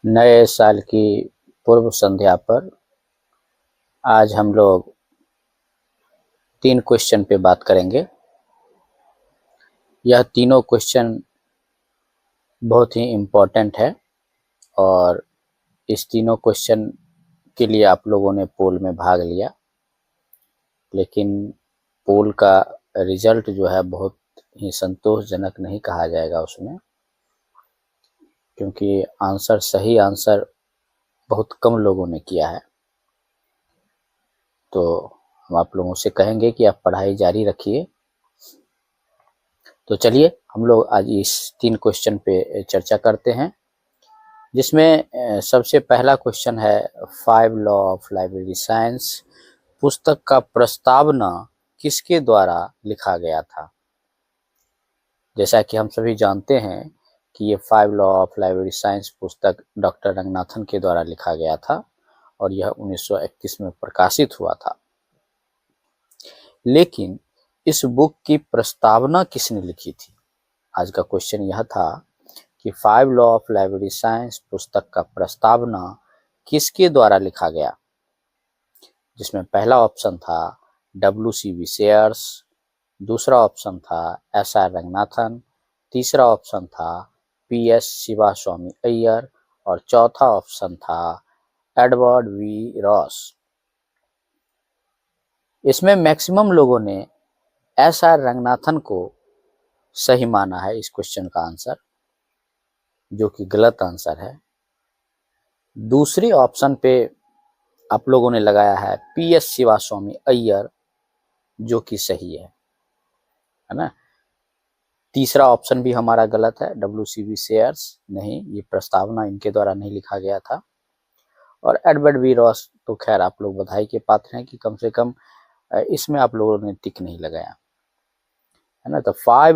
नए साल की पूर्व संध्या पर आज हम लोग 3 क्वेश्चन पे बात करेंगे। यह तीनों क्वेश्चन बहुत ही इम्पोर्टेंट है और इस तीनों क्वेश्चन के लिए आप लोगों ने पोल में भाग लिया, लेकिन पोल का रिजल्ट जो है बहुत ही संतोषजनक नहीं कहा जाएगा उसमें, क्योंकि सही आंसर बहुत कम लोगों ने किया है। तो हम आप लोगों से कहेंगे कि आप पढ़ाई जारी रखिए। तो चलिए हम लोग आज इस 3 क्वेश्चन पे चर्चा करते हैं, जिसमें सबसे पहला क्वेश्चन है 5 लॉ ऑफ लाइब्रेरी साइंस पुस्तक का प्रस्तावना किसके द्वारा लिखा गया था। जैसा कि हम सभी जानते हैं कि ये 5 लॉ ऑफ लाइब्रेरी साइंस पुस्तक डॉक्टर रंगनाथन के द्वारा लिखा गया था और यह 1931 में प्रकाशित हुआ था। लेकिन इस बुक की प्रस्तावना किसने लिखी थी? आज का क्वेश्चन यह था कि 5 लॉ ऑफ लाइब्रेरी साइंस पुस्तक का प्रस्तावना किसके द्वारा लिखा गया, जिसमें पहला ऑप्शन था WCB शेयर्स, दूसरा ऑप्शन था SR रंगनाथन, तीसरा ऑप्शन था PS शिवास्वामी अय्यर और चौथा ऑप्शन था एडवर्ड वी रॉस। इसमें मैक्सिमम लोगों ने SR रंगनाथन को सही माना है इस क्वेश्चन का आंसर, जो कि गलत आंसर है। दूसरी ऑप्शन पे आप लोगों ने लगाया है PS शिवास्वामी अय्यर, जो कि सही है ना। तीसरा ऑप्शन भी हमारा गलत है, WCB शेयर्स नहीं, ये प्रस्तावना इनके द्वारा नहीं लिखा गया था। और एडवर्ड वी रॉस तो खैर आप लोग बधाई के पात्र हैं कि कम से कम इसमें आप लोगों ने टिक नहीं लगाया है ना। तो 5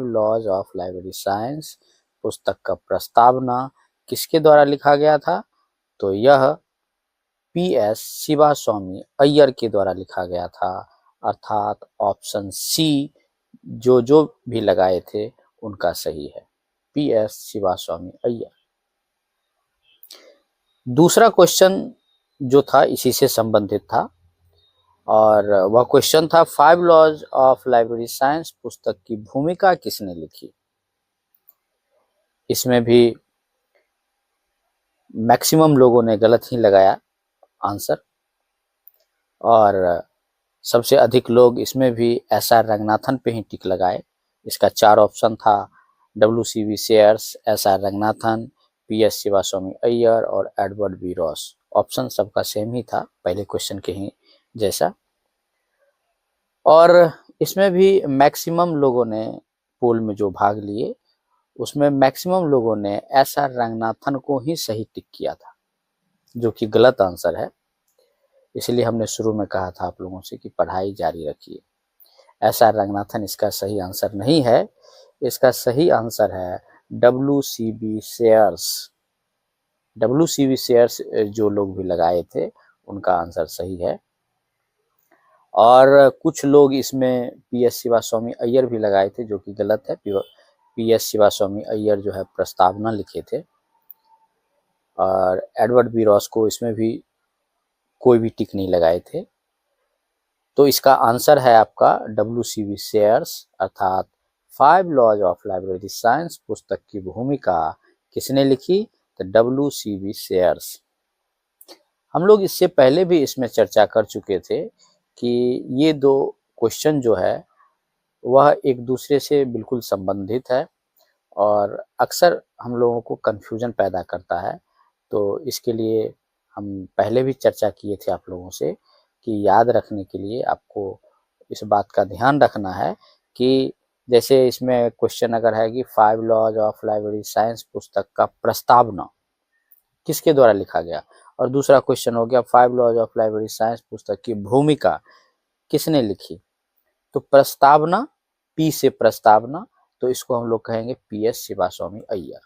लॉज ऑफ लाइब्रेरी साइंस पुस्तक का प्रस्तावना किसके द्वारा लिखा गया था? तो यह PS शिवास्वामी अय्यर के द्वारा लिखा गया था, अर्थात ऑप्शन सी जो भी लगाए थे उनका सही है, PS शिवास्वामी अय्यर। दूसरा क्वेश्चन जो था इसी से संबंधित था और वह क्वेश्चन था 5 लॉज ऑफ लाइब्रेरी साइंस पुस्तक की भूमिका किसने लिखी। इसमें भी मैक्सिमम लोगों ने गलत ही लगाया आंसर और सबसे अधिक लोग इसमें भी SR रंगनाथन पे ही टिक लगाए। इसका 4 ऑप्शन था WCB shares, SR Ranganathan, PS Sivaswami Iyer और एडवर्ड वी रॉस। ऑप्शन सबका सेम ही था, पहले क्वेश्चन के ही जैसा। और इसमें भी मैक्सिमम लोगों ने पोल में जो भाग लिए उसमें मैक्सिमम लोगों ने SR रंगनाथन को ही सही टिक किया था, जो कि गलत आंसर है। इसलिए हमने शुरू में कहा था आप लोगों से कि पढ़ाई जारी रखिए। SR रंगनाथन इसका सही आंसर नहीं है, इसका सही आंसर है WCB शेयर्स। WCB शेयर्स जो लोग भी लगाए थे उनका आंसर सही है। और कुछ लोग इसमें PS शिवास्वामी अय्यर भी लगाए थे, जो कि गलत है। PS शिवास्वामी अय्यर जो है प्रस्तावना लिखे थे और एडवर्ड बी रॉस को इसमें भी कोई भी टिक नहीं लगाए थे। तो इसका आंसर है आपका WCB शेयर्स, अर्थात 5 लॉज ऑफ लाइब्रेरी साइंस पुस्तक की भूमिका किसने लिखी? तो WCB शेयर्स। हम लोग इससे पहले भी इसमें चर्चा कर चुके थे कि ये 2 क्वेश्चन जो है वह एक दूसरे से बिल्कुल संबंधित है और अक्सर हम लोगों को कन्फ्यूजन पैदा करता है। तो इसके लिए हम पहले भी चर्चा किए थे आप लोगों से कि याद रखने के लिए आपको इस बात का ध्यान रखना है कि जैसे इसमें क्वेश्चन अगर है कि 5 लॉज ऑफ लाइब्रेरी साइंस पुस्तक का प्रस्तावना किसके द्वारा लिखा गया, और दूसरा क्वेश्चन हो गया 5 लॉज ऑफ लाइब्रेरी साइंस पुस्तक की भूमिका किसने लिखी। तो प्रस्तावना, P से प्रस्तावना, तो इसको हम लोग कहेंगे PS शिवास्वामी अय्यर,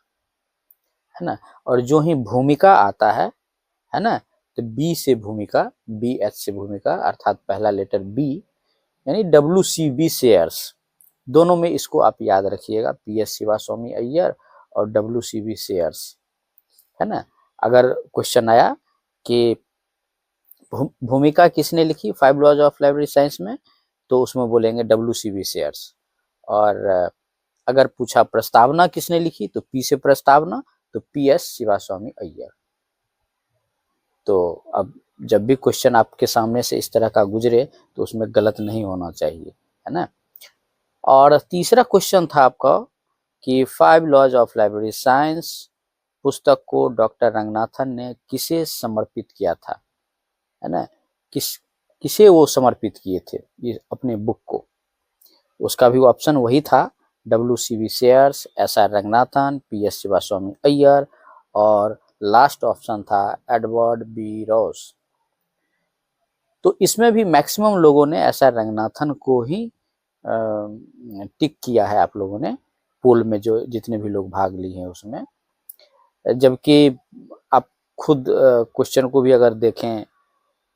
है ना। और जो ही भूमिका आता है ना, तो B से भूमिका, BH से भूमिका, अर्थात पहला लेटर B, यानी WCB शेयर्स। दोनों में इसको आप याद रखिएगा, PS शिवास्वामी अय्यर और WCB शेयर्स, है ना। अगर क्वेश्चन आया कि भूमिका किसने लिखी 5 लॉज ऑफ लाइब्रेरी साइंस में, तो उसमें बोलेंगे WCB शेयर्स। और अगर पूछा प्रस्तावना किसने लिखी, तो P से प्रस्तावना, तो PS शिवास्वामी अय्यर। तो अब जब भी क्वेश्चन आपके सामने से इस तरह का गुजरे तो उसमें गलत नहीं होना चाहिए, है ना। और तीसरा क्वेश्चन था आपका कि 5 लॉज ऑफ लाइब्रेरी साइंस पुस्तक को डॉक्टर रंगनाथन ने किसे समर्पित किया था, है ना। किसे वो समर्पित किए थे ये अपने बुक को। उसका भी ऑप्शन वही था, WCB shares, SR Ranganathan, PS Sivaswami Iyer, और लास्ट ऑप्शन था एडवर्ड बी रोस। तो इसमें भी मैक्सिमम लोगों ने SR रंगनाथन को ही टिक किया है, आप लोगों ने पोल में जो जितने भी लोग भाग लिए हैं उसमें। जबकि आप खुद क्वेश्चन को भी अगर देखें,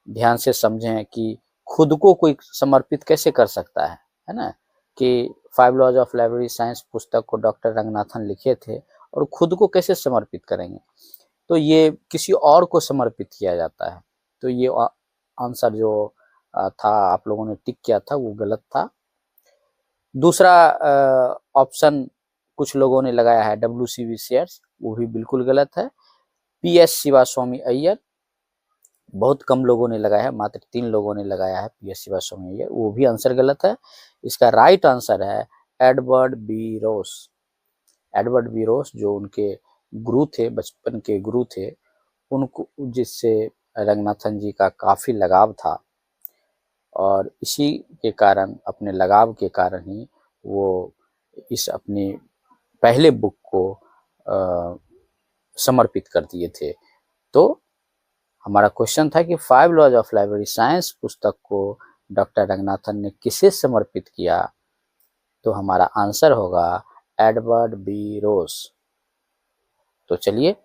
ध्यान से समझें कि खुद को कोई समर्पित कैसे कर सकता है ना। कि 5 लॉज ऑफ लाइब्रेरी साइंस पुस्तक को डॉक्टर रंगनाथन लिखे थे और खुद को कैसे समर्पित करेंगे, तो ये किसी और को समर्पित किया जाता है। तो ये आंसर जो था आप लोगों ने टिक किया था वो गलत था। दूसरा ऑप्शन कुछ लोगों ने लगाया है WCB शेयर्स, वो भी बिल्कुल गलत है। PS शिवास्वामी अय्यर बहुत कम लोगों ने लगाया है, मात्र 3 लोगों ने लगाया है PS शिवास्वामी अय्यर, वो भी आंसर गलत है। इसका राइट आंसर है एडवर्ड बी रोस। एडवर्ड बी रोस जो उनके गुरु थे, बचपन के गुरु थे, उनको जिससे रंगनाथन जी का काफ़ी लगाव था, और इसी के कारण, अपने लगाव के कारण ही वो इस अपनी पहले बुक को समर्पित कर दिए थे। तो हमारा क्वेश्चन था कि 5 लॉज ऑफ लाइब्रेरी साइंस पुस्तक को डॉक्टर रंगनाथन ने किसे समर्पित किया, तो हमारा आंसर होगा एडवर्ड बी रोस। तो चलिए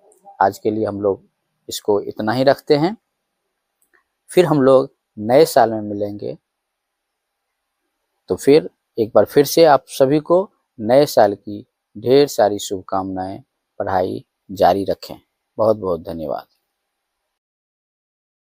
आज के लिए हम लोग इसको इतना ही रखते हैं, फिर हम लोग नए साल में मिलेंगे। तो फिर एक बार फिर से आप सभी को नए साल की ढेर सारी शुभकामनाएं। पढ़ाई जारी रखें। बहुत बहुत धन्यवाद।